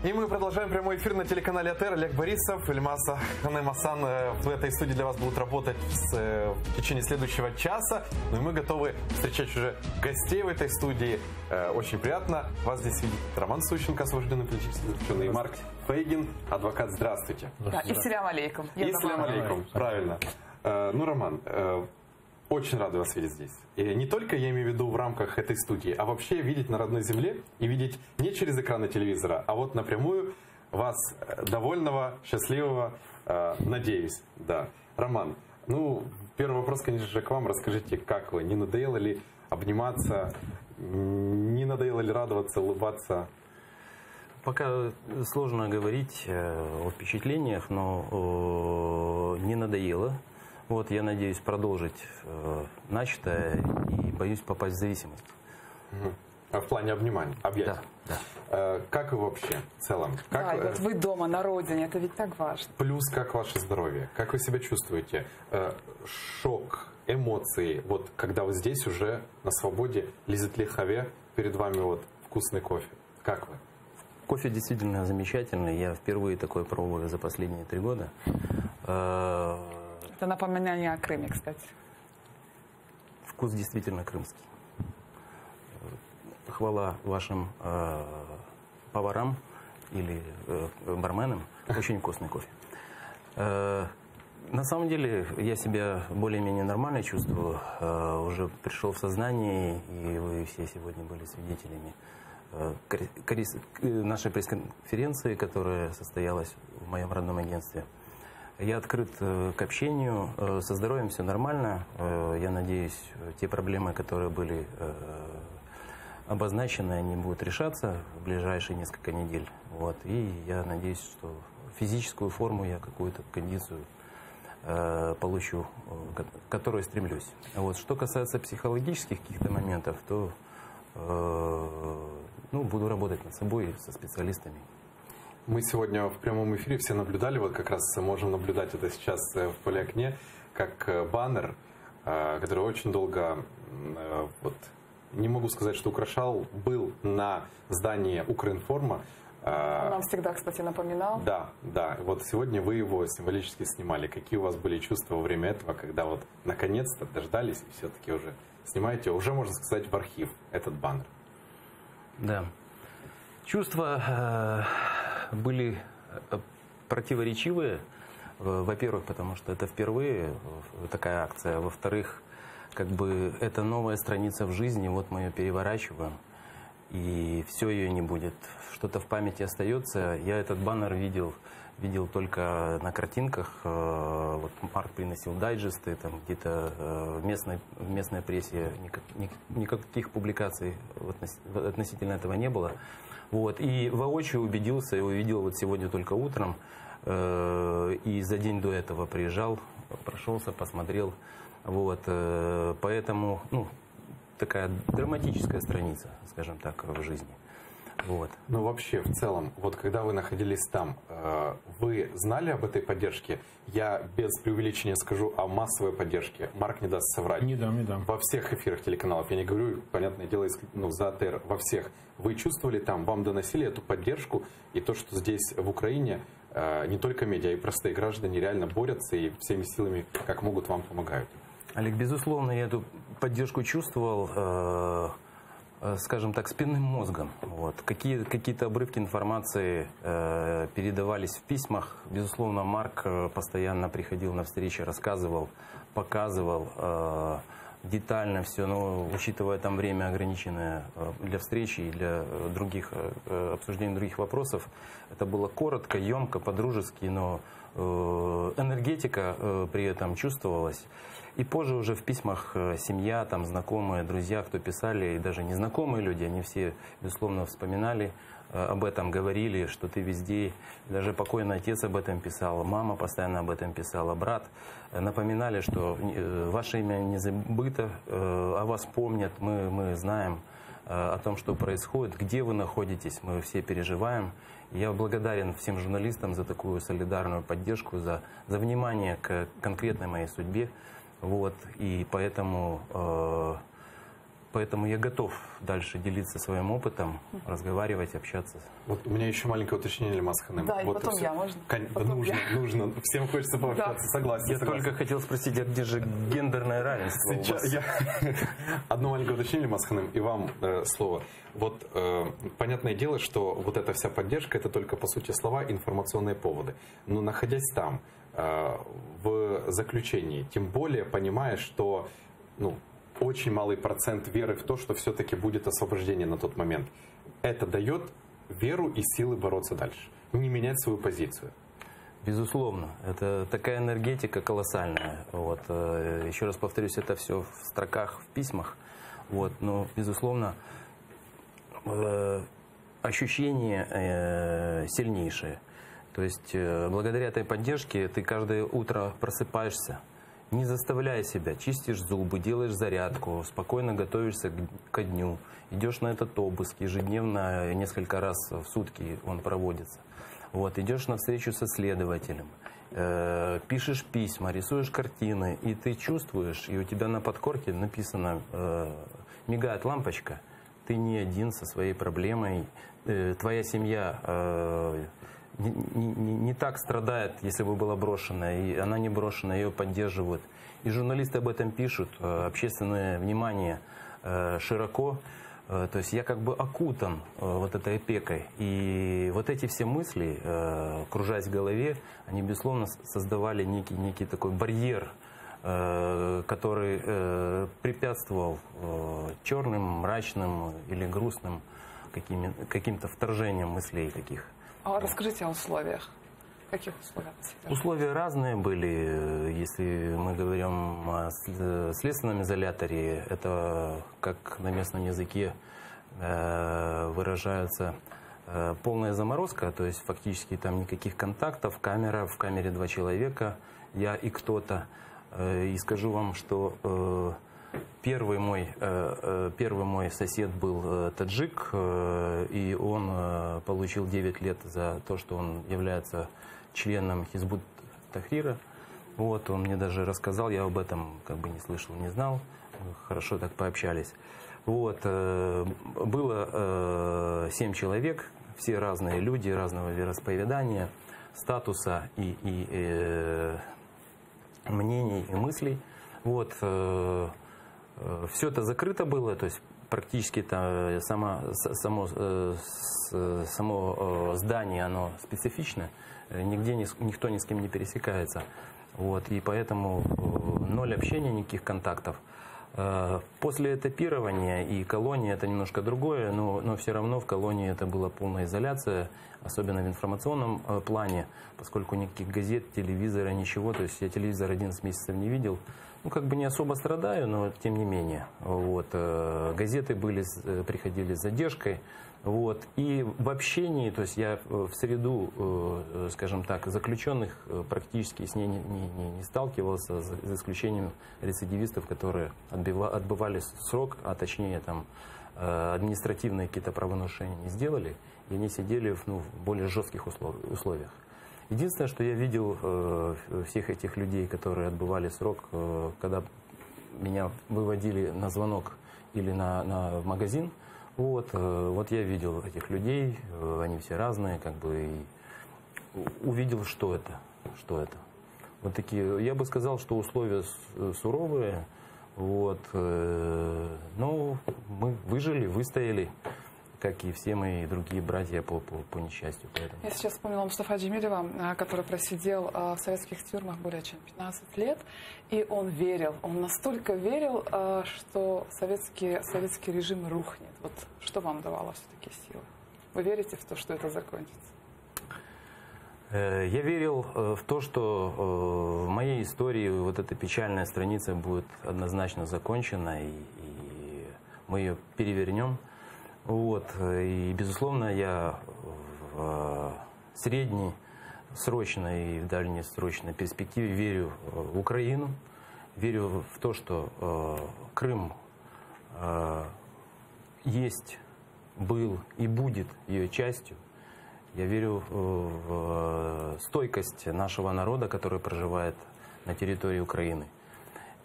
И мы продолжаем прямой эфир на телеканале АТР. Олег Борисов, Ильмаса Ханемасан в этой студии для вас будут работать в течение следующего часа. Ну и мы готовы встречать уже гостей в этой студии. Очень приятно вас здесь видеть. Роман Сущенко, освобожденный политический заключенный, и Марк Фейгин, адвокат. Здравствуйте. Да, иссалям алейкум. Иссалям алейкум, правильно. Ну, Роман, очень рады вас видеть здесь. И не только, я имею в виду, в рамках этой студии, а вообще видеть на родной земле и видеть не через экраны телевизора, а вот напрямую вас довольного, счастливого, надеюсь. Да. Роман, ну, первый вопрос, конечно же, к вам. Расскажите, как вы? Не надоело ли обниматься? Не надоело ли радоваться, улыбаться? Пока сложно говорить о впечатлениях, но не надоело. Вот, я надеюсь продолжить начатое и боюсь попасть в зависимость. А в плане обниманий, объятий? Да, да. Как вы вообще в целом? Как, да, и вот вы дома, на родине, это ведь так важно. Плюс, как ваше здоровье? Как вы себя чувствуете? Шок, эмоции, вот когда вы здесь уже на свободе, лизит лихове, перед вами вот вкусный кофе. Как вы? Кофе действительно замечательный. Я впервые такое пробую за последние 3 года. Это напоминание о Крыме, кстати. Вкус действительно крымский. Хвала вашим поварам или барменам. Очень вкусный кофе. На самом деле я себя более-менее нормально чувствую. Уже пришел в сознание, и вы все сегодня были свидетелями нашей пресс-конференции, которая состоялась в моем родном агентстве. Я открыт к общению, со здоровьем все нормально. Я надеюсь, те проблемы, которые были обозначены, они будут решаться в ближайшие несколько недель. Вот. И я надеюсь, что физическую форму я какую-то кондицию получу, к которой стремлюсь. Вот. Что касается психологических каких-то моментов, то буду работать над собой со специалистами. Мы сегодня в прямом эфире все наблюдали, вот как раз можем наблюдать это сейчас в поле окне, как баннер, который очень долго, вот, не могу сказать, что украшал, был на здании Укринформа. Он нам всегда, кстати, напоминал. Да, да. Вот сегодня вы его символически снимали. Какие у вас были чувства во время этого, когда вот наконец-то дождались и все-таки уже снимаете, уже, можно сказать, в архив этот баннер? Да. Чувства были противоречивые. Во-первых, потому что это впервые такая акция. Во-вторых, как бы это новая страница в жизни, вот мы ее переворачиваем, и все ее не будет. Что-то в памяти остается. Я этот баннер видел только на картинках. Вот Марк приносил дайджесты, там где-то в местной прессе никаких публикаций относительно этого не было. Вот. И воочию убедился, и увидел вот сегодня только утром, и за день до этого приезжал, прошелся, посмотрел. Вот. Поэтому, такая драматическая страница, скажем так, в жизни. Вот. Ну, вообще, в целом, вот когда вы находились там, вы знали об этой поддержке? Я без преувеличения скажу о массовой поддержке. Марк не даст соврать. Не дам. Во всех эфирах телеканалов, я не говорю, понятное дело, за АТР, во всех. Вы чувствовали там, вам доносили эту поддержку, и то, что здесь, в Украине, не только медиа, и простые граждане реально борются и всеми силами, как могут, вам помогают? Олег, безусловно, я эту поддержку чувствовал, скажем так, спинным мозгом. Вот. Какие-то обрывки информации передавались в письмах. Безусловно, Марк постоянно приходил на встречи, рассказывал, показывал детально все, но учитывая там время ограниченное для встречи и для обсуждения других вопросов, это было коротко, емко, по-дружески, но энергетика при этом чувствовалась. И позже уже в письмах семья, там, знакомые, друзья, кто писали, и даже незнакомые люди, они все, безусловно, вспоминали об этом, говорили, что ты везде. Даже покойный отец об этом писал, мама постоянно об этом писала, брат. Напоминали, что ваше имя не забыто, о вас помнят, мы знаем о том, что происходит, где вы находитесь, мы все переживаем. Я благодарен всем журналистам за такую солидарную поддержку, за внимание к конкретной моей судьбе. Вот, и поэтому Поэтому я готов дальше делиться своим опытом, разговаривать, общаться. Вот у меня еще маленькое уточнение, Ильмаз Ханым. Да, и вот потом все. я, можно? Нужно. Всем хочется пообщаться, согласен. Я только хотел спросить, а где же гендерное равенство у вас? Одно маленькое уточнение, Ильмаз Ханым, и вам слово. Вот понятное дело, что вот эта вся поддержка, это только, по сути, слова, информационные поводы. Но находясь там, в заключении, тем более понимая, что очень малый процент веры в то, что все-таки будет освобождение на тот момент, это дает веру и силы бороться дальше, не менять свою позицию. Безусловно, это такая энергетика колоссальная. Вот. Еще раз повторюсь, это все в строках, в письмах. Вот. Но, безусловно, ощущение сильнейшее. То есть, благодаря этой поддержке ты каждое утро просыпаешься, не заставляя себя, чистишь зубы, делаешь зарядку, спокойно готовишься ко дню, идешь на этот обыск, ежедневно, несколько раз в сутки он проводится. Вот, идешь на встречу со следователем, пишешь письма, рисуешь картины, и ты чувствуешь, и у тебя на подкорке написано, мигает лампочка, ты не один со своей проблемой, твоя семья не так страдает, если бы была брошена, и она не брошена, ее поддерживают. И журналисты об этом пишут, общественное внимание широко. То есть я как бы окутан вот этой опекой. И вот эти все мысли, кружась в голове, они, безусловно, создавали некий такой барьер, который препятствовал черным, мрачным или грустным каким-то вторжением мыслей таких. А расскажите о условиях. Каких условиях? Условия разные были. Если мы говорим о следственном изоляторе, это, как на местном языке выражается, полная заморозка, то есть фактически там никаких контактов, камера, в камере 2 человека, я и кто-то. И скажу вам, что первый мой сосед был таджик, и он получил 9 лет за то, что он является членом Хизбут Тахрира. Вот, он мне даже рассказал, я об этом как бы не слышал, не знал, хорошо так пообщались. Вот, было 7 человек, все разные люди, разного вероисповедания, статуса и мнений и мыслей. Вот, все это закрыто было, то есть практически само здание, оно специфично, нигде никто ни с кем не пересекается. Вот, и поэтому 0 общения, никаких контактов. После этапирования и колонии это немножко другое, но все равно в колонии это была полная изоляция, особенно в информационном плане, поскольку никаких газет, телевизора, ничего, то есть я телевизор 11 месяцев не видел. Ну, как бы не особо страдаю, но тем не менее. Вот, газеты приходили с задержкой. Вот, и в общении, то есть я в среду, скажем так, заключенных практически с ней не сталкивался, за исключением рецидивистов, которые отбывали срок, а точнее там административные какие-то правонарушения не сделали, и они сидели в более жестких условиях. Единственное, что я видел всех этих людей, которые отбывали срок, когда меня выводили на звонок или на магазин, вот я видел этих людей, они все разные, как бы, и увидел, что это. Вот такие, я бы сказал, что условия суровые, вот, но мы выжили, выстояли, как и все мои другие братья по несчастью. Поэтому. Я сейчас вспомнила Мустафа Джемилева, который просидел в советских тюрьмах более чем 15 лет, и он верил, он настолько верил, что советский режим рухнет. Вот что вам давало все-таки силы? Вы верите в то, что это закончится? Я верил в то, что в моей истории вот эта печальная страница будет однозначно закончена, и мы ее перевернем. Вот. И, безусловно, я в среднесрочной и в дальнесрочной перспективе верю в Украину, верю в то, что Крым есть, был и будет ее частью. Я верю в стойкость нашего народа, который проживает на территории Украины.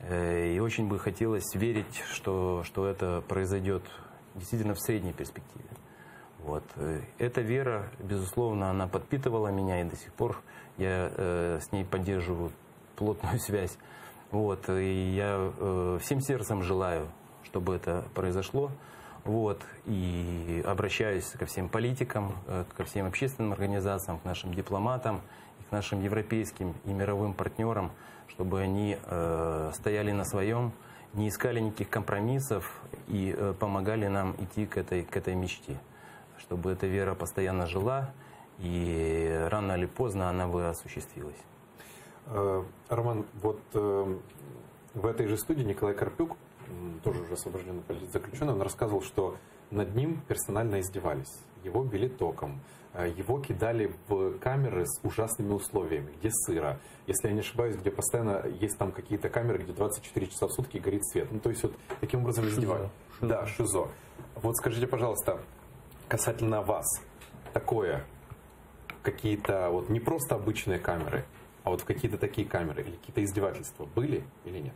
И очень бы хотелось верить, что это произойдет действительно в средней перспективе. Вот. Эта вера, безусловно, она подпитывала меня, и до сих пор я с ней поддерживаю плотную связь. Вот. И я всем сердцем желаю, чтобы это произошло. Вот. И обращаюсь ко всем политикам, ко всем общественным организациям, к нашим дипломатам, к нашим европейским и мировым партнерам, чтобы они стояли на своем, не искали никаких компромиссов и помогали нам идти к этой мечте. Чтобы эта вера постоянно жила, и рано или поздно она бы осуществилась. Роман, вот в этой же студии Николай Карпюк, тоже уже освобожденный политзаключенный, он рассказывал, что над ним персонально издевались. Его били током, его кидали в камеры с ужасными условиями, где сыро. Если я не ошибаюсь, где постоянно есть там какие-то камеры, где 24 часа в сутки горит свет. Ну, то есть вот таким образом издевались. Да, ШИЗО. Вот скажите, пожалуйста, касательно вас, такое, какие-то вот не просто обычные камеры, а вот какие-то такие камеры или какие-то издевательства были или нет?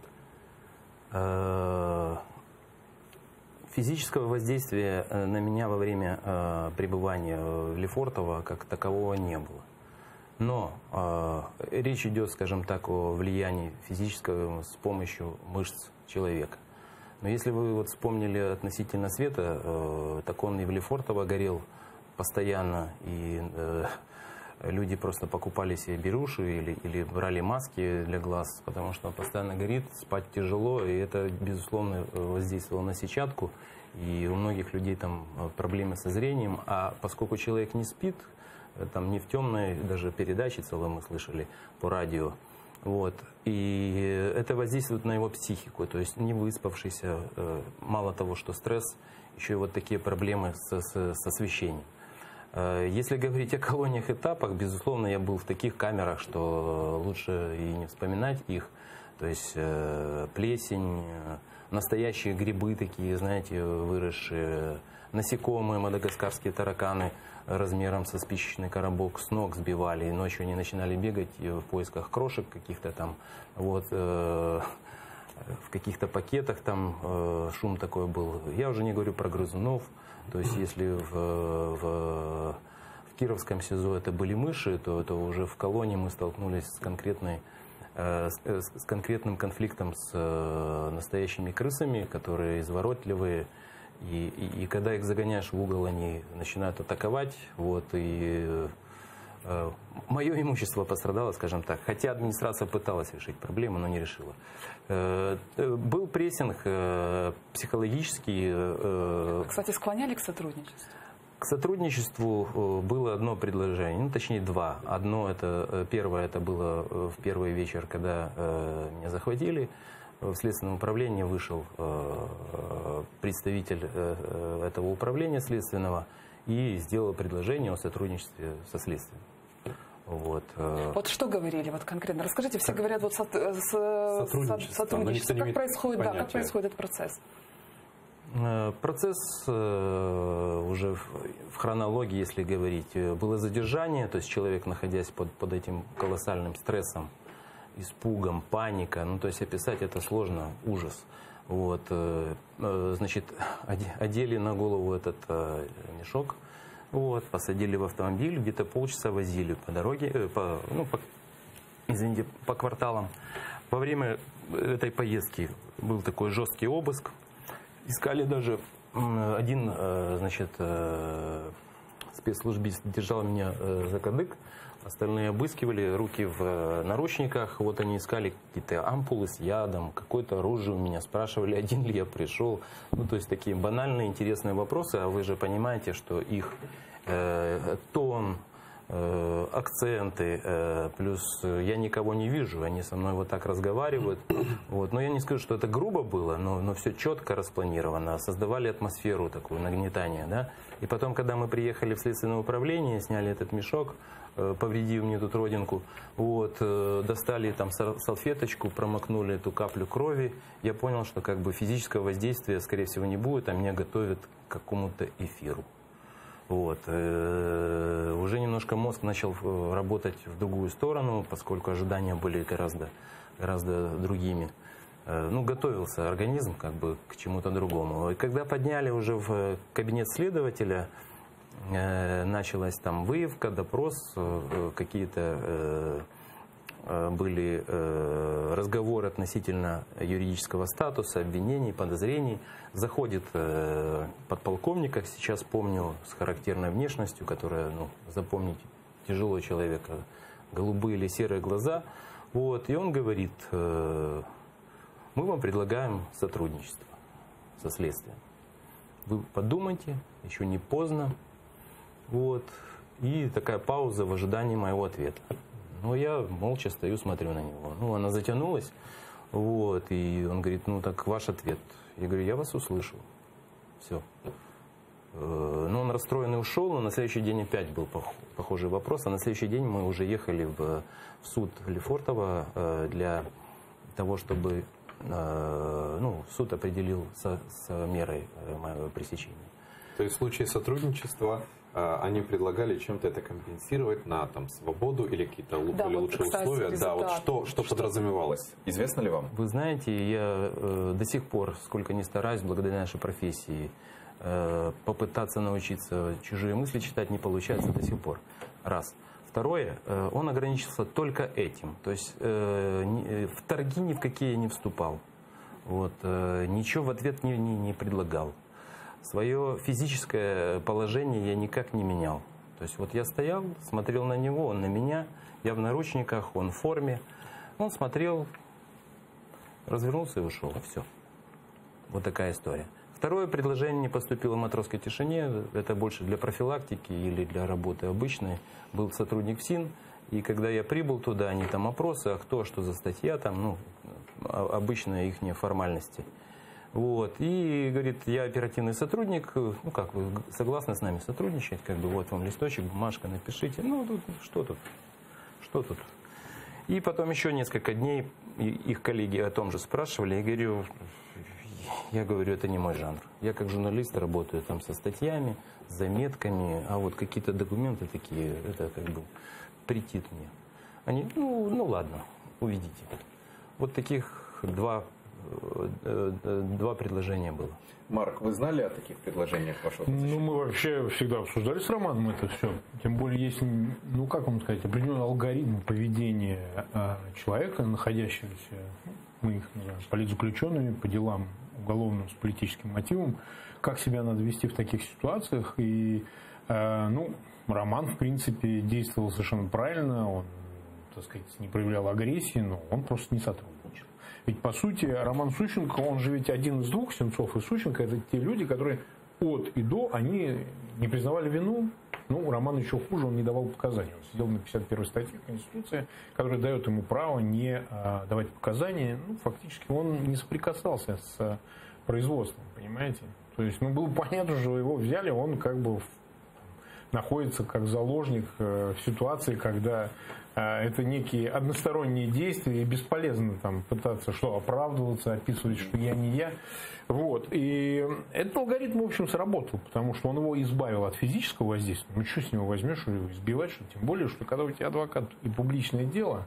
Физического воздействия на меня во время пребывания в Лефортово как такового не было. Но речь идет, скажем так, о влиянии физического с помощью мышц человека. Но если вы вот вспомнили относительно света, так он и в Лефортово горел постоянно, и люди просто покупали себе беруши или брали маски для глаз, потому что он постоянно горит, спать тяжело, и это, безусловно, воздействовало на сетчатку, и у многих людей там проблемы со зрением, а поскольку человек не спит, там не в темной даже передаче целой мы слышали по радио, вот, и это воздействует на его психику, то есть не выспавшийся, мало того, что стресс, еще и вот такие проблемы с освещением. Если говорить о колониях этапах, безусловно, я был в таких камерах, что лучше и не вспоминать их. То есть плесень, настоящие грибы такие, знаете, выросшие, насекомые, мадагаскарские тараканы размером со спичечный коробок с ног сбивали. И ночью они начинали бегать в поисках крошек каких-то там, вот, в каких-то пакетах там шум такой был. Я уже не говорю про грызунов. То есть если в Кировском СИЗО это были мыши, то это уже в колонии мы столкнулись с конкретным конфликтом с настоящими крысами, которые изворотливые. И когда их загоняешь в угол, они начинают атаковать. Вот, и мое имущество пострадало, скажем так. Хотя администрация пыталась решить проблему, но не решила. Был прессинг психологический. Кстати, склоняли к сотрудничеству? К сотрудничеству было одно предложение, ну точнее два. Первое это было в первый вечер, когда меня захватили. В следственном управлении вышел представитель этого управления следственного и сделал предложение о сотрудничестве со следствием. Вот. Вот что говорили вот конкретно? Расскажите, все говорят вот сотрудничество. Как происходит, да, как происходит этот процесс? Процесс уже в хронологии, если говорить, было задержание, то есть человек, находясь под этим колоссальным стрессом, испугом, паника, ну то есть описать это сложно, ужас. Вот, значит, одели на голову этот мешок. Вот, посадили в автомобиль, где-то полчаса возили по дороге, по кварталам. Во время этой поездки был такой жесткий обыск. Искали даже один, значит, спецслужбист держал меня за кадык, остальные обыскивали, руки в наручниках. Вот они искали какие-то ампулы с ядом, какое-то оружие у меня, спрашивали, один ли я пришел. Ну, то есть такие банальные, интересные вопросы, а вы же понимаете, что их тон, акценты, плюс я никого не вижу, они со мной вот так разговаривают. Вот. Но я не скажу, что это грубо было, но все четко распланировано, создавали атмосферу такую, нагнетания. Да? И потом, когда мы приехали в следственное управление, сняли этот мешок, повредив мне тут родинку, вот, достали там салфеточку, промокнули эту каплю крови, я понял, что как бы физического воздействия, скорее всего, не будет, а меня готовят к какому-то эфиру. Вот. Уже немножко мозг начал работать в другую сторону, поскольку ожидания были гораздо другими. ну, готовился организм как бы к чему-то другому. И когда подняли уже в кабинет следователя, началась там выявка, допрос, какие-то были разговоры относительно юридического статуса, обвинений, подозрений. Заходит подполковник, как сейчас помню, с характерной внешностью, которая, ну, запомнить тяжело человека, голубые или серые глаза. Вот, и он говорит: мы вам предлагаем сотрудничество со следствием. Вы подумайте, еще не поздно. Вот. И такая пауза в ожидании моего ответа. Ну, я молча стою, смотрю на него. Ну, она затянулась. Вот. И он говорит: ну, так ваш ответ. Я говорю: я вас услышал. Все. Ну, он расстроенный ушел, но на следующий день опять был похожий вопрос. А на следующий день мы уже ехали в суд Лефортово для того, чтобы, ну, суд определил с мерой моего пресечения. То есть в случае сотрудничества они предлагали чем-то это компенсировать на там свободу или какие-то более лучшие условия. Да, вот что подразумевалось? Известно ли вам? Вы знаете, я до сих пор, сколько ни стараюсь, благодаря нашей профессии, попытаться научиться чужие мысли читать не получается до сих пор. Раз. Второе, он ограничился только этим. То есть в торги ни в какие не вступал. Вот, ничего в ответ не предлагал. Свое физическое положение я никак не менял. То есть вот я стоял, смотрел на него, он на меня, я в наручниках, он в форме. Он смотрел, развернулся и ушел. Все. Вот такая история. Второе предложение не поступило в матросской тишине. Это больше для профилактики или для работы обычной. Был сотрудник ФСИН. И когда я прибыл туда, они там опросы, а кто, что за статья, там, ну, обычные их формальности. Вот. И говорит: я оперативный сотрудник, ну как, вы согласны с нами сотрудничать? Как бы вот вам листочек, бумажка, напишите. Ну, тут, что тут? И потом еще несколько дней их коллеги о том же спрашивали. Я говорю, это не мой жанр. Я как журналист работаю там со статьями, с заметками, а вот какие-то документы такие, это как бы претит мне. Они: ну ладно, увидите. Вот таких два предложения было. Марк, вы знали о таких предложениях вашего посещения? Ну, мы вообще всегда обсуждали с Романом это все. Тем более есть, ну, как вам сказать, определенный алгоритм поведения человека, находящегося, мы их называем политзаключенными по делам уголовным с политическим мотивом, как себя надо вести в таких ситуациях. И, ну, Роман, в принципе, действовал совершенно правильно, он, так сказать, не проявлял агрессии, но он просто не сотрудничал. Ведь, по сути, Роман Сущенко, он же ведь один из двух, Сенцов и Сущенко, это те люди, которые от и до, они не признавали вину. Ну, Роман еще хуже, он не давал показания. Он сидел на 51-й статье Конституции, которая дает ему право не давать показания. Ну, фактически он не соприкасался с производством, понимаете? То есть, ну, было понятно, что его взяли, он как бы находится как заложник в ситуации, когда это некие односторонние действия, и бесполезно там пытаться оправдываться, описывать, что я не я. Вот. И этот алгоритм, в общем, сработал, потому что он его избавил от физического воздействия. Ну, что с него возьмешь, что его избивать, что? Тем более, что когда у тебя адвокат и публичное дело,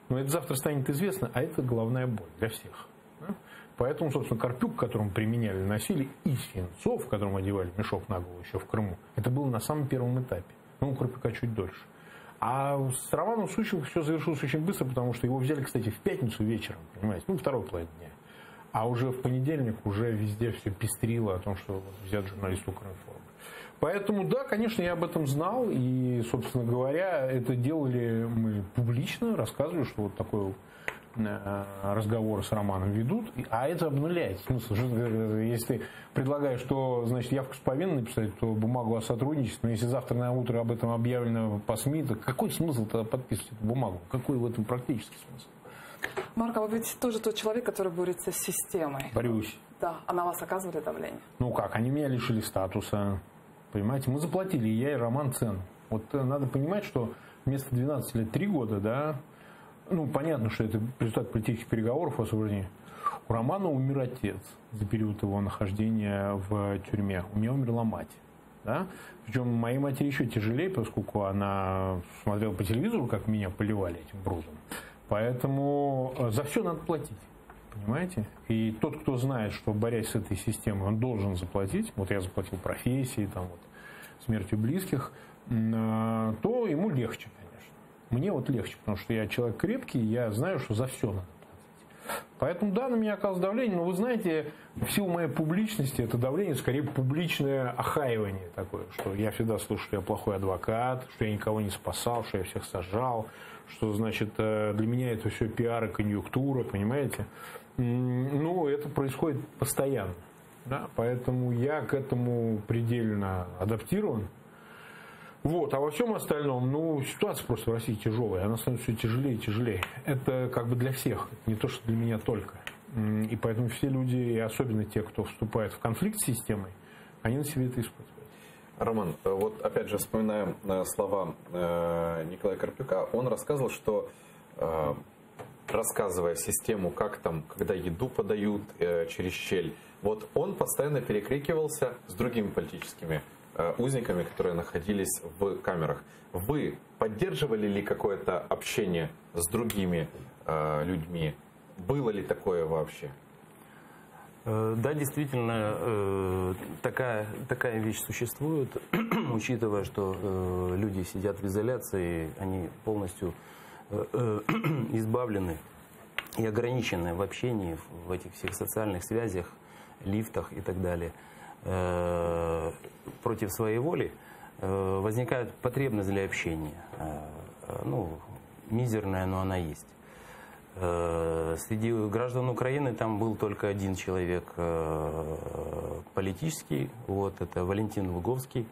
ну, это завтра станет известно, а это головная боль для всех. Да? Поэтому, собственно, Карпюк, которому применяли насилие, и Сенцов, которому одевали мешок на голову еще в Крыму, это было на самом первом этапе. Ну, у Карпюка чуть дольше. А с Романом Сущенко все завершилось очень быстро, потому что его взяли, кстати, в пятницу вечером, понимаете, ну, второй половине дня. А уже в понедельник уже везде все пестрило о том, что взят журналист Укринформ. Поэтому, да, конечно, я об этом знал, и, собственно говоря, это делали мы публично, рассказывали, что вот такой разговоры с Романом ведут, а это обнуляет смысл. Если ты предлагаешь, что, значит, явку с повинной написать, то бумагу о сотрудничестве, но если завтра на утро об этом объявлено по СМИ, то какой смысл тогда подписывать эту бумагу? Какой в этом практический смысл? Марк, а вы ведь тоже тот человек, который борется с системой. Борюсь. Да, а на вас оказывали давление? Ну как, они меня лишили статуса, понимаете, мы заплатили, и я, и Роман, цену. Вот надо понимать, что вместо 12 лет 3 года, да, ну, понятно, что это результат политических переговоров о освобождении. У Романа умер отец за период его нахождения в тюрьме. У меня умерла мать. Да? Причем моей матери еще тяжелее, поскольку она смотрела по телевизору, как меня поливали этим брудом. Поэтому за все надо платить. понимаете? И тот, кто знает, что, борясь с этой системой, он должен заплатить, вот я заплатил профессии, там вот, смертью близких, то ему легче, конечно. Мне вот легче, потому что я человек крепкий, я знаю, что за все надо платить. Поэтому, да, на меня оказалось давление, но вы знаете, в силу моей публичности это давление скорее публичное охаивание такое, что я всегда слышу, что я плохой адвокат, что я никого не спасал, что я всех сажал, что, значит, для меня это все пиар и конъюнктура, понимаете? Ну, это происходит постоянно, да? Поэтому я к этому предельно адаптирован. Вот, а во всем остальном, ну, ситуация просто в России тяжелая, она становится все тяжелее и тяжелее. Это как бы для всех, не то, что для меня только. И поэтому все люди, и особенно те, кто вступает в конфликт с системой, они на себе это испытывают. Роман, вот опять же вспоминаем слова Николая Карпюка, он рассказывал, что рассказывая систему, как там, когда еду подают через щель, вот он постоянно перекрикивался с другими политическими узниками, которые находились в камерах. Вы поддерживали ли какое-то общение с другими людьми? Было ли такое вообще? Да, действительно, такая вещь существует, учитывая, что люди сидят в изоляции, они полностью избавлены и ограничены в общении, в этих всех социальных связях, лифтах и так далее. Против своей воли возникает потребность для общения. Ну, мизерная, но она есть. Среди граждан Украины там был только один человек политический, вот, это Валентин Луговский,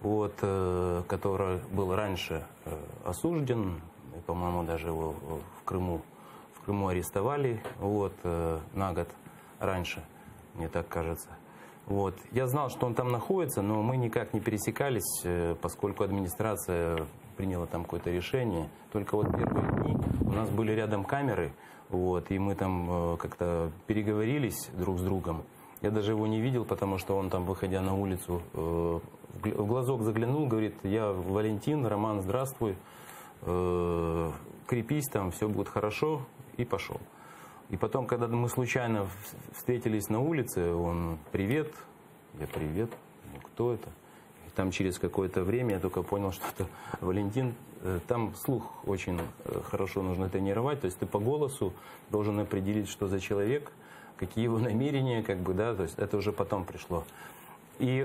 вот, который был раньше осужден, по-моему, даже его в Крыму арестовали, вот, на год раньше, мне так кажется. Вот. Я знал, что он там находится, но мы никак не пересекались, поскольку администрация приняла там какое-то решение. Только вот первые дни у нас были рядом камеры, вот, и мы там как-то переговорились друг с другом. Я даже его не видел, потому что он там, выходя на улицу, в глазок заглянул, говорит: я Валентин, Роман, здравствуй, крепись там, все будет хорошо, и пошел. И потом, когда мы случайно встретились на улице, он: привет, я: привет, ну, кто это? И там через какое-то время я только понял, что это Валентин. Там слух очень хорошо нужно тренировать, то есть ты по голосу должен определить, что за человек, какие его намерения, как бы, да, то есть это уже потом пришло. И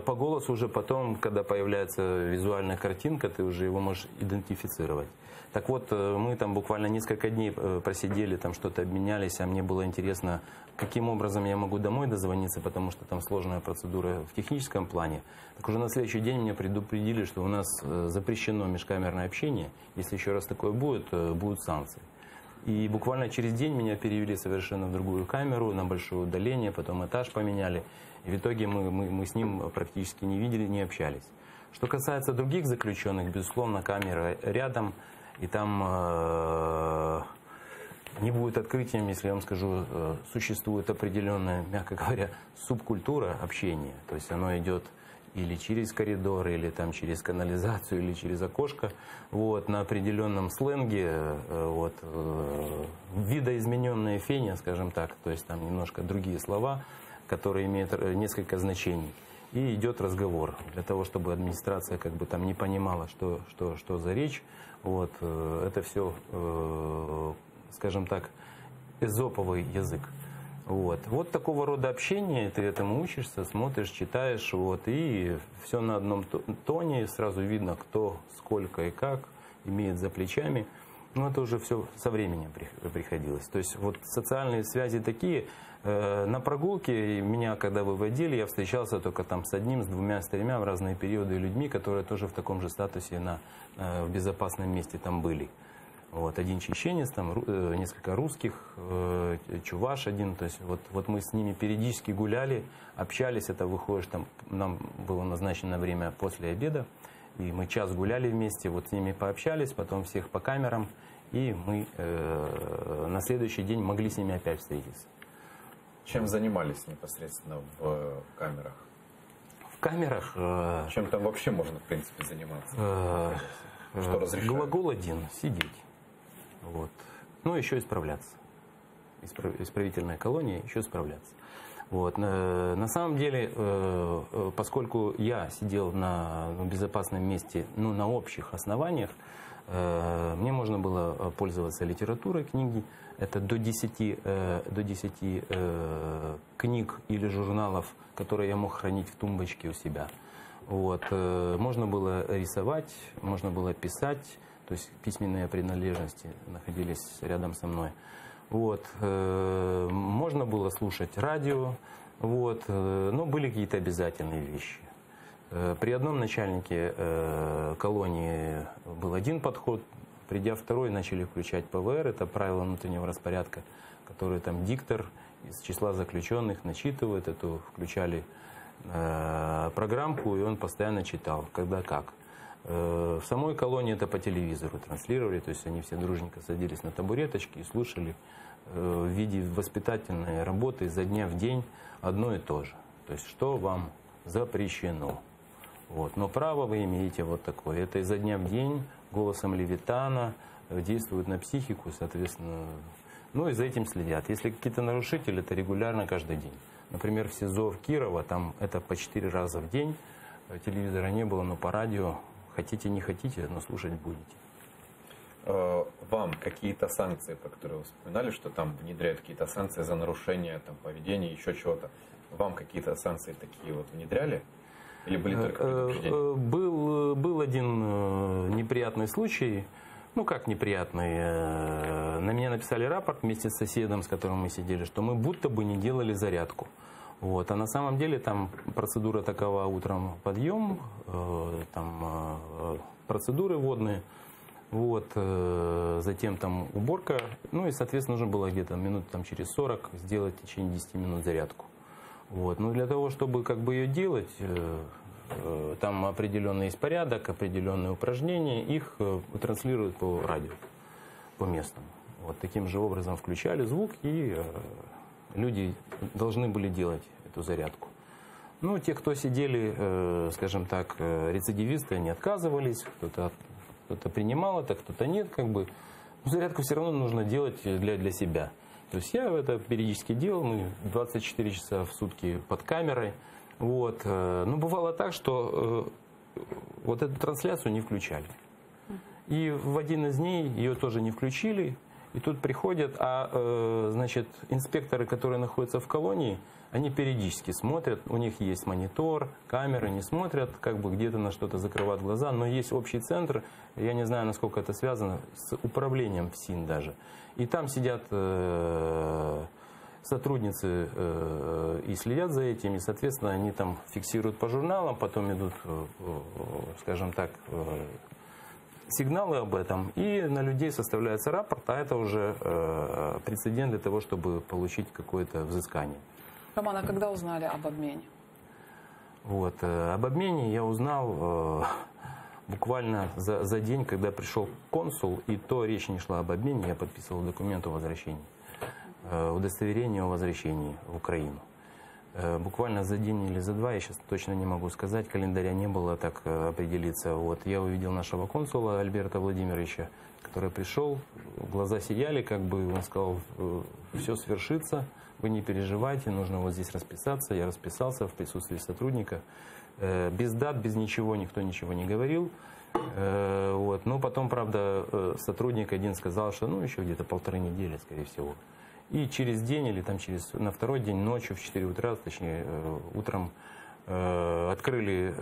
по голосу уже потом, когда появляется визуальная картинка, ты уже его можешь идентифицировать. Так вот, мы там буквально несколько дней просидели, там что-то обменялись, а мне было интересно, каким образом я могу домой дозвониться, потому что там сложная процедура в техническом плане. Так уже на следующий день меня предупредили, что у нас запрещено межкамерное общение. Если еще раз такое будет, будут санкции. И буквально через день меня перевели совершенно в другую камеру, на большое удаление, потом этаж поменяли. И в итоге мы с ним практически не видели, не общались. Что касается других заключенных, безусловно, камера рядом. И там не будет открытием, если я вам скажу, существует определенная, мягко говоря, субкультура общения. То есть оно идет или через коридор, или там через канализацию, или через окошко, вот, на определенном сленге, вот, видоизмененная феня, скажем так, то есть там немножко другие слова, которые имеют несколько значений. И идет разговор для того, чтобы администрация как бы там не понимала, что за речь. Вот, это все, скажем так, эзоповый язык. Вот такого рода общение, ты этому учишься, смотришь, читаешь, вот, и все на одном тоне, сразу видно, кто, сколько и как имеет за плечами. Но это уже все со временем приходилось. То есть вот социальные связи такие. На прогулке меня, когда выводили, я встречался только там с одним, с двумя, с тремя в разные периоды людьми, которые тоже в таком же статусе в безопасном месте там были. Вот, один чеченец, там несколько русских, чуваш один. То есть вот мы с ними периодически гуляли, общались. Это выходишь, там нам было назначено время после обеда. И мы час гуляли вместе, вот с ними пообщались, потом всех по камерам. И мы на следующий день могли с ними опять встретиться. Чем занимались непосредственно в камерах? В камерах... Чем там вообще можно, в принципе, заниматься? Что разрешают? Глагол один — сидеть. Вот. Ну, еще исправляться. исправительной колонии еще справляться. Вот. На самом деле, поскольку я сидел на безопасном месте, на общих основаниях, мне можно было пользоваться литературой, книги. Это до 10 книг или журналов, которые я мог хранить в тумбочке у себя. Вот. Можно было рисовать, можно было писать, то есть письменные принадлежности находились рядом со мной. Вот. Можно было слушать радио, вот. Но были какие-то обязательные вещи. При одном начальнике колонии был один подход, придя второй, начали включать ПВР, это правила внутреннего распорядка, которые там диктор из числа заключенных начитывает, эту включали программку, и он постоянно читал, когда как. В самой колонии это по телевизору транслировали, то есть они все дружненько садились на табуреточки и слушали в виде воспитательной работы изо дня в день одно и то же. То есть что вам запрещено. Вот. Но право вы имеете вот такое. Это изо дня в день голосом Левитана действует на психику, соответственно, и за этим следят. Если какие-то нарушители, это регулярно каждый день. Например, в СИЗО в Кирово, там это по 4 раза в день, телевизора не было, но по радио, хотите не хотите, но слушать будете. Вам какие-то санкции, по которым вы вспоминали, что там внедряют какие-то санкции за нарушение там, поведения, еще чего-то, вам какие-то санкции такие вот внедряли? Или были только предупреждения? Был один неприятный случай. Как неприятный. На меня написали рапорт вместе с соседом, с которым мы сидели, что мы будто бы не делали зарядку. Вот. А на самом деле там процедура такова: утром подъем, там процедуры водные, вот, затем там уборка, и, соответственно, нужно было где-то минут через 40 сделать в течение 10 минут зарядку. Вот. Но для того, чтобы ее делать, там определенный есть порядок, определенные упражнения, их транслируют по радио, по местному. Вот таким же образом включали звук, и люди должны были делать эту зарядку. Те, кто сидели, скажем так, рецидивисты, они отказывались, кто-то принимал это, кто-то нет, зарядку все равно нужно делать для себя. То есть я это периодически делал, мы 24 часа в сутки под камерой. Вот. Но бывало так, что вот эту трансляцию не включали. И в один из дней ее тоже не включили. И тут приходят, значит, инспекторы, которые находятся в колонии, они периодически смотрят, у них есть монитор, камеры, не смотрят, где-то на что-то закрывают глаза, но есть общий центр, я не знаю, насколько это связано с управлением ФСИН даже. И там сидят сотрудницы и следят за этим, и, соответственно, они там фиксируют по журналам, потом идут, скажем так, сигналы об этом, и на людей составляется рапорт, а это уже прецедент для того, чтобы получить какое-то взыскание. Роман, а когда узнали об обмене? Вот, об обмене я узнал буквально за день, когда пришел консул, и то речь не шла об обмене, я подписывал документ о возвращении, удостоверение о возвращении в Украину. Буквально за день или за два, я сейчас точно не могу сказать, календаря не было, так определиться. Вот, я увидел нашего консула Альберта Владимировича, который пришел, глаза сияли, он сказал: все свершится, вы не переживайте, нужно вот здесь расписаться. Я расписался в присутствии сотрудника. Без дат, без ничего, никто ничего не говорил. Вот. Но потом, правда, сотрудник один сказал, что еще где-то 1,5 недели, скорее всего. И через день или на второй день, ночью в 4 утра, точнее утром, открыли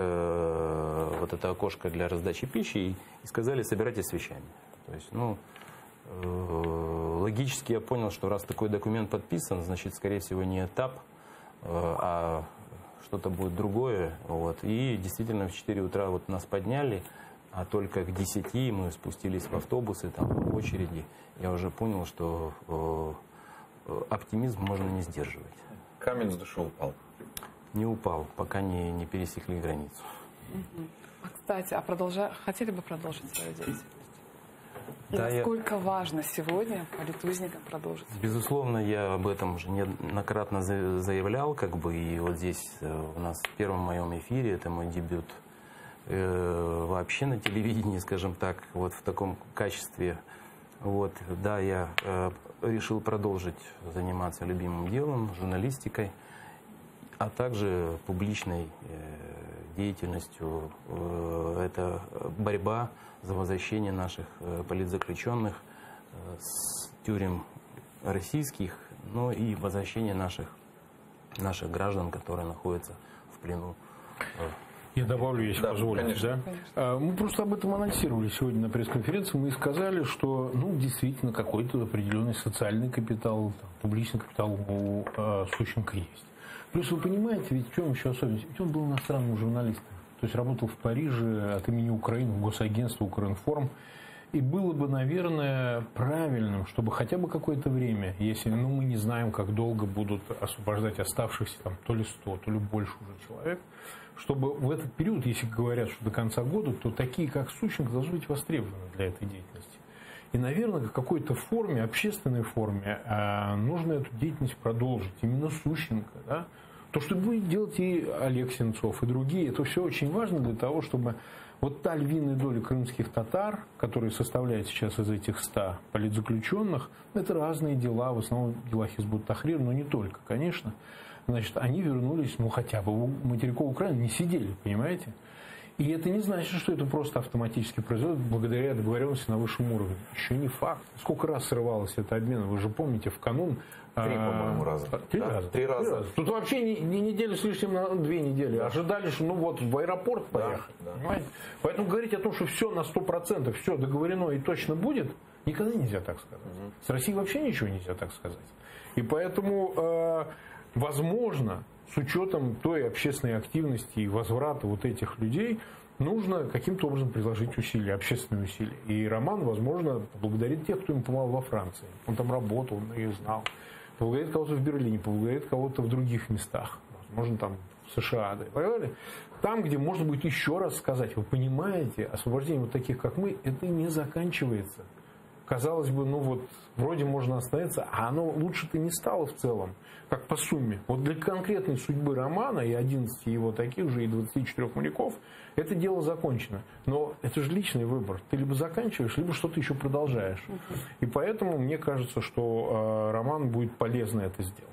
вот это окошко для раздачи пищи и сказали: собирайтесь с вещами. То есть, логически я понял, что раз такой документ подписан, значит, скорее всего, не этап, а что-то будет другое. Вот. И действительно в 4 утра нас подняли, а только к 10 мы спустились в автобусы, там в очереди. Я уже понял, что оптимизм можно не сдерживать. Камень с души упал? Не упал, пока не пересекли границу. Кстати, хотели бы продолжить свою деятельность? Да, насколько важно сегодня политузникам продолжить? Безусловно, я об этом уже неоднократно заявлял, и вот здесь у нас в первом моем эфире, это мой дебют вообще на телевидении, скажем так, вот в таком качестве. Вот, да, я решил продолжить заниматься любимым делом, журналистикой, а также публичной деятельностью. Это борьба за возвращение наших политзаключенных с тюрем российских, но и возвращение наших граждан, которые находятся в плену. Я добавлю, если позволите. Конечно. Да? Мы просто об этом анонсировали сегодня на пресс-конференции. Мы сказали, что действительно какой-то определенный социальный капитал, публичный капитал у Сущенко есть. Плюс вы понимаете, ведь в чем еще особенность? Ведь он был иностранным журналистом. То есть работал в Париже от имени Украины в госагентство «Укринформ». И было бы, наверное, правильным, чтобы хотя бы какое-то время, если мы не знаем, как долго будут освобождать оставшихся то ли 100, то ли больше уже человек, чтобы в этот период, если говорят, что до конца года, то такие, как Сущенко, должны быть востребованы для этой деятельности. И, наверное, в какой-то форме, общественной форме, нужно эту деятельность продолжить. Именно Сущенко, да? То, что будет делать и Олег Сенцов, и другие, это все очень важно для того, чтобы вот та львиная доля крымских татар, которая составляет сейчас из этих 100 политзаключенных, это разные дела, в основном дела Хизбут Тахрир, но не только, конечно. Значит, они вернулись, хотя бы в материковой Украине не сидели, понимаете? И это не значит, что это просто автоматически произойдет благодаря договоренности на высшем уровне. Еще не факт. Сколько раз срывалось это обмен? Вы же помните, в канун... 3, по-моему, раза. 3 раза. Тут вообще не неделю с лишним, на 2 недели. Ожидали, что в аэропорт поехать. Понимаете? Поэтому говорить о том, что все на 100%, все договорено и точно будет, никогда нельзя так сказать. С Россией вообще ничего нельзя так сказать. И поэтому, возможно, с учетом той общественной активности и возврата вот этих людей, нужно каким-то образом приложить усилия, общественные усилия. И Роман, возможно, поблагодарит тех, кто ему помогал во Франции. Он там работал, он ее знал. Поблагодарит кого-то в Берлине, поблагодарит кого-то в других местах. Возможно, там в США. Да, и так далее. Там, где можно будет еще раз сказать, вы понимаете, освобождение вот таких, как мы, это не заканчивается. Казалось бы, вроде можно остановиться, а оно лучше-то не стало в целом, как по сумме. Вот для конкретной судьбы Романа и 11 его таких же, и 24 моряков, это дело закончено. Но это же личный выбор. Ты либо заканчиваешь, либо что-то еще продолжаешь. И поэтому мне кажется, что Роману будет полезно это сделать.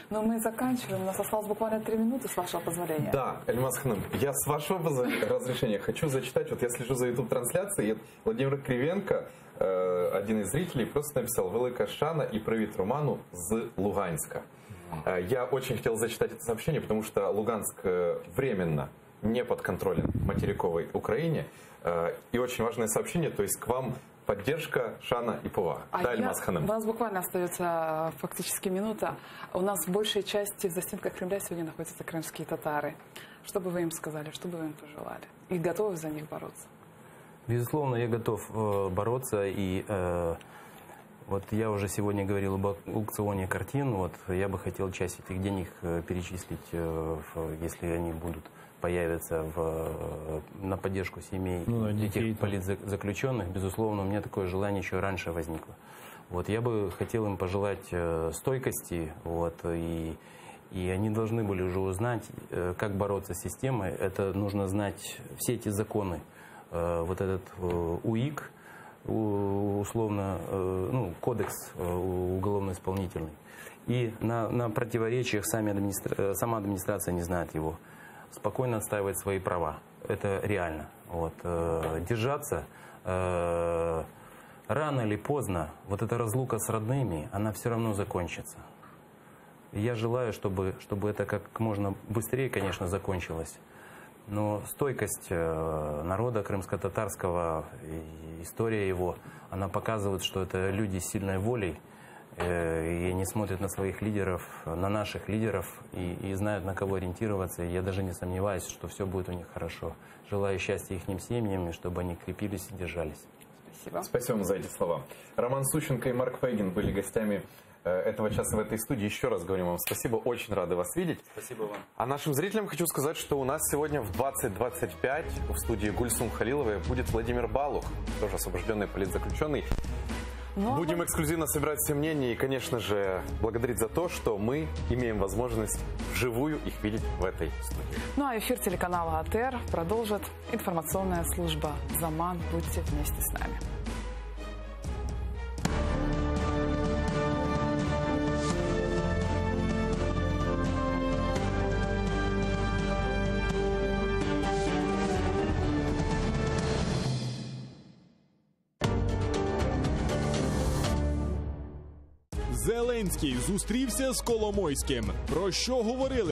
Но мы заканчиваем. У нас осталось буквально 3 минуты, с вашего позволения. Да, Ильмаз Ханым, я с вашего разрешения хочу зачитать. Вот я слежу за YouTube-трансляцией. Владимир Кривенко, один из зрителей, просто написал: «Велика шана и привіт Роману з Луганска». Я очень хотел зачитать это сообщение, потому что Луганск временно не подконтролен материковой Украине. И очень важное сообщение, то есть к вам поддержка, шана и повага. Да, Ильмаз Ханым. У нас буквально остается фактически минута. У нас в большей части в застенках Кремля сегодня находятся крымские татары. Что бы вы им сказали, что бы вы им пожелали? И готовы за них бороться? Безусловно, я готов бороться. И вот я уже сегодня говорил об аукционе картин. Вот я бы хотел часть этих денег перечислить, если они появятся на поддержку семей этих политзаключенных. Безусловно, у меня такое желание еще раньше возникло. Вот я бы хотел им пожелать стойкости, и они должны были уже узнать, как бороться с системой. Это нужно знать все эти законы. Вот этот УИК, условно, кодекс уголовно-исполнительный. И на противоречиях сама администрация не знает его. Спокойно отстаивать свои права. Это реально. Держаться. Рано или поздно вот эта разлука с родными, она все равно закончится. Я желаю, чтобы это как можно быстрее, конечно, закончилось. Но стойкость народа крымско-татарского, история его, она показывает, что это люди с сильной волей, и они смотрят на своих лидеров, на наших лидеров, и знают, на кого ориентироваться. И я даже не сомневаюсь, что все будет у них хорошо. Желаю счастья их семьям, и чтобы они крепились и держались. Спасибо. Спасибо вам за эти слова. Роман Сущенко и Марк Фейгин были гостями этого часа в этой студии. Еще раз говорим вам спасибо, очень рады вас видеть. Спасибо вам. А нашим зрителям хочу сказать, что у нас сегодня в 20:25 в студии Гульсум Халиловой будет Владимир Балух, тоже освобожденный политзаключенный. Будем эксклюзивно собирать все мнения и, конечно же, благодарить за то, что мы имеем возможность вживую их видеть в этой студии. Ну а эфир телеканала АТР продолжит информационная служба «Заман». Будьте вместе с нами. Зеленський зустрівся з Коломойським. Про що говорили